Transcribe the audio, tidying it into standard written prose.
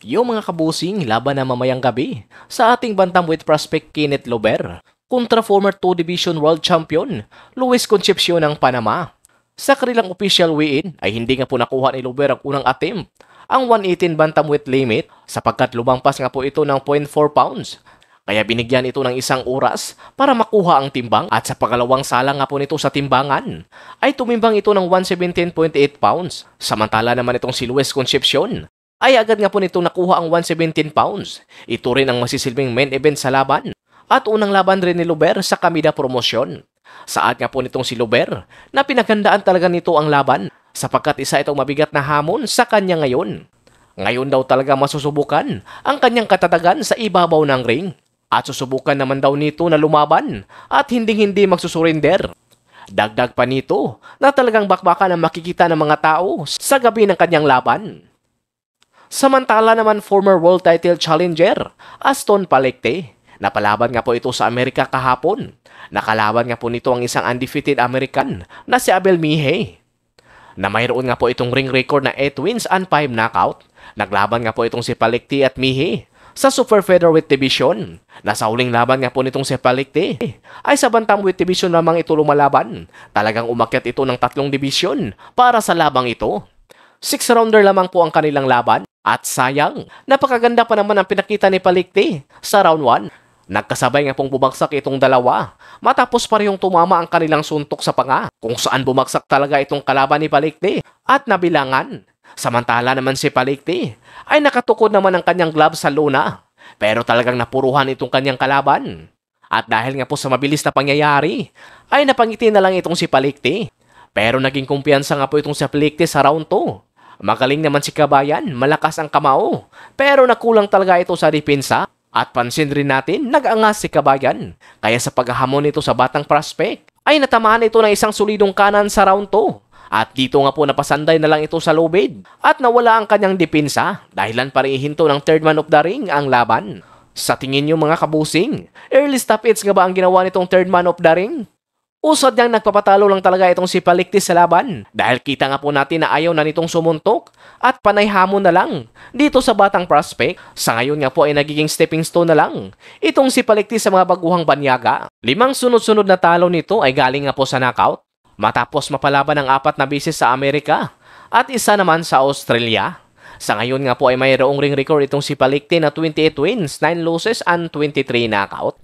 Yung mga kabusing laban na mamayang gabi sa ating bantamweight prospect Kenneth Lober kontra former 2 Division World Champion Luis Concepcion ng Panama. Sa kanilang official weigh-in ay hindi nga po nakuha ni Lober ang unang attempt, ang 118 bantamweight limit sapagkat lumampas nga po ito ng 0.4 pounds. Kaya binigyan ito ng isang oras para makuha ang timbang at sa pangalawang sala nga po nito sa timbangan ay tumimbang ito ng 117.8 pounds. Samantala naman itong si Luis Concepcion ay agad nga po nito nakuha ang 117 pounds. Ito rin ang masisilbing main event sa laban at unang laban rin ni Lober sa Kamida Promosyon. Saad nga po nitong si Lober na pinaghandaan talaga nito ang laban sapagkat isa itong mabigat na hamon sa kanya ngayon. Ngayon daw talaga masusubukan ang kanyang katatagan sa ibabaw ng ring at susubukan naman daw nito na lumaban at hindi magsusurinder. Dagdag pa nito na talagang bakbakan ang makikita ng mga tao sa gabi ng kanyang laban. Samantala naman former world title challenger Aston Palecte, napalaban nga po ito sa Amerika kahapon. Nakalaban nga po nito ang isang undefeated American na si Abel Mejia, na mayroon nga po itong ring record na 8 wins and 5 knockout. Naglaban nga po itong si Palecte at Mejia sa Super Featherweight Division. Nasa huling laban nga po nitong si Palecte ay sa Bantamweight Division lamang ito lumalaban. Talagang umakyat ito ng 3 division para sa labang ito. 6-rounder lamang po ang kanilang laban. At sayang, napakaganda pa naman ang pinakita ni Palecte sa round 1. Nagkasabay nga pong bumagsak itong dalawa matapos parehong tumama ang kanilang suntok sa panga kung saan bumagsak talaga itong kalaban ni Palecte at nabilangan. Samantala naman si Palecte ay nakatukod naman ang kanyang glove sa luna pero talagang napuruhan itong kanyang kalaban. At dahil nga po sa mabilis na pangyayari ay napangiti na lang itong si Palecte. Pero naging kumpiyansa nga po itong si Palecte sa round 2. Magaling naman si Kabayan, malakas ang kamao, pero nakulang talaga ito sa depensa. At pansin rin natin, nag-angas si Kabayan. Kaya sa paghahamon nito sa batang prospect, ay natamaan ito ng isang solidong kanan sa round 2. At dito nga po napasanday na lang ito sa lobid. At nawala ang kanyang depensa, dahilan para ihinto ng third man of the ring ang laban. Sa tingin nyo mga kabusing, early stoppage nga ba ang ginawa nitong third man of the ring? Usad niyang nagpapatalo lang talaga itong si Palecte sa laban dahil kita nga po natin na ayaw na nitong sumuntok at panay hamon na lang dito sa batang prospect. Sa ngayon nga po ay nagiging stepping stone na lang itong si Palecte sa mga baguhang banyaga. 5 sunod-sunod na talo nito ay galing nga po sa knockout matapos mapalaban ng 4 na beses sa Amerika at isa naman sa Australia. Sa ngayon nga po ay mayroong ring record itong si Palecte na 28 wins, 9 losses and 23 knockout.